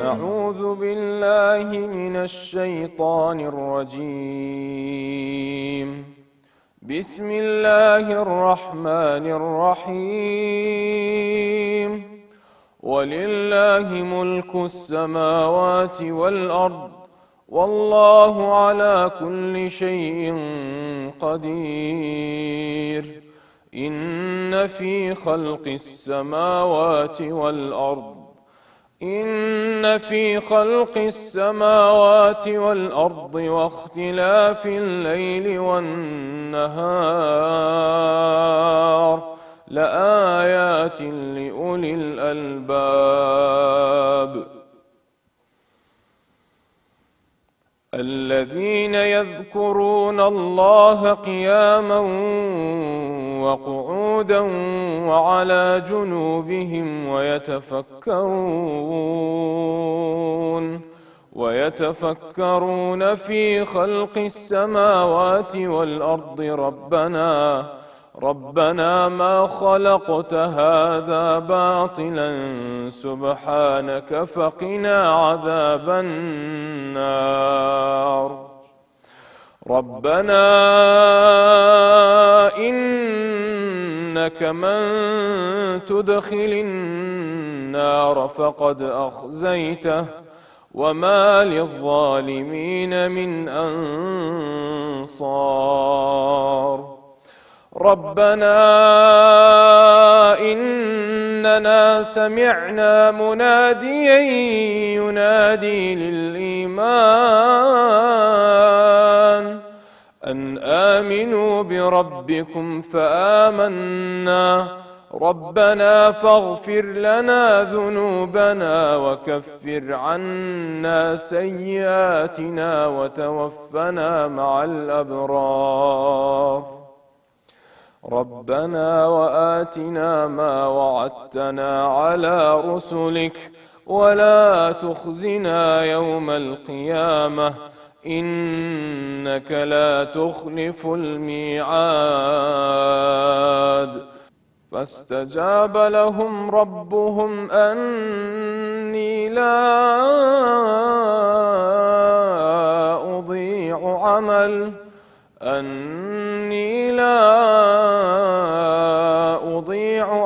أعوذ بالله من الشيطان الرجيم. بسم الله الرحمن الرحيم. ولله ملك السماوات والأرض والله على كل شيء قدير. إن في خلق السماوات والأرض واختلاف الليل والنهار لآيات لأولي الألباب الذين يذكرون الله قياما وقعودا وعلى جنوبهم ويتفكرون في خلق السماوات والأرض ربنا ما خلقت هذا باطلا سبحانك فقنا عذاب النار. ربنا إنك من تدخل النار فقد أخزيته وما للظالمين من أنصار. ربنا إننا سمعنا مناديا ينادي للإيمان أن آمنوا بربكم فآمنا. ربنا فاغفر لنا ذنوبنا وكفر عنا سيئاتنا وتوفنا مع الأبرار. ربنا وآتنا ما وعدتنا على رسلك ولا تخزنا يوم القيامة إنك لا تخلف الميعاد. فاستجاب لهم ربهم أني لا أضيع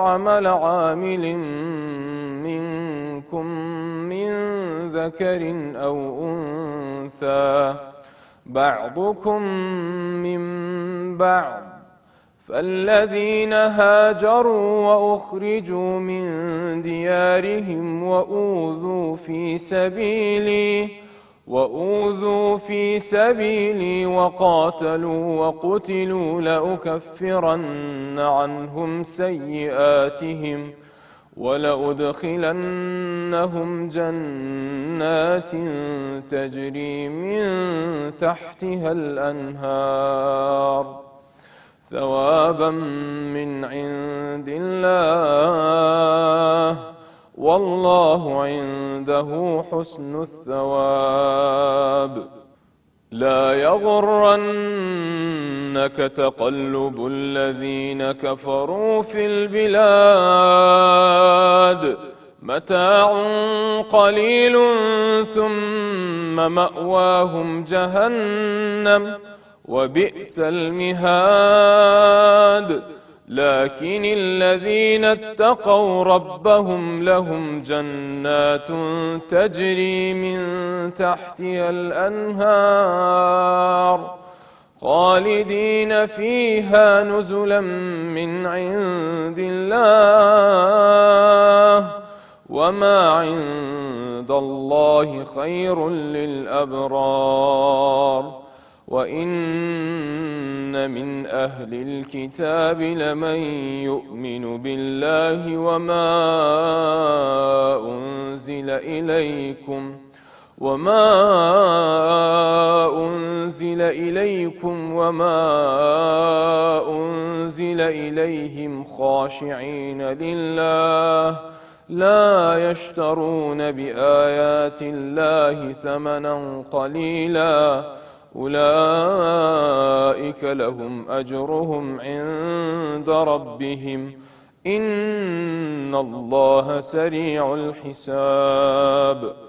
عمل عامل منكم من ذكر أو أنثى بعضكم من بعض. فالذين هاجروا وأخرجوا من ديارهم وأوذوا في سبيلي وقاتلوا وقتلوا لأكفرن عنهم سيئاتهم ولأدخلنهم جنات تجري من تحتها الأنهار ثوابا من عند الله والله عنده حسن الثواب. لا يغرنك تقلب الذين كفروا في البلاد متاع قليل ثم مأواهم جهنم وبئس المهاد. لكن الذين اتقوا ربهم لهم جنات تجري من تحتها الأنهار خالدين فيها نزلا من عند الله وما عند الله خير للأبرار. وإن من أهل الكتاب لمن يؤمن بالله وما أنزل إليكم وما أنزل إليهم خاشعين لله لا يشترون بآيات الله ثمنا قليلا أولئك لهم أجرهم عند ربهم إن الله سريع الحساب.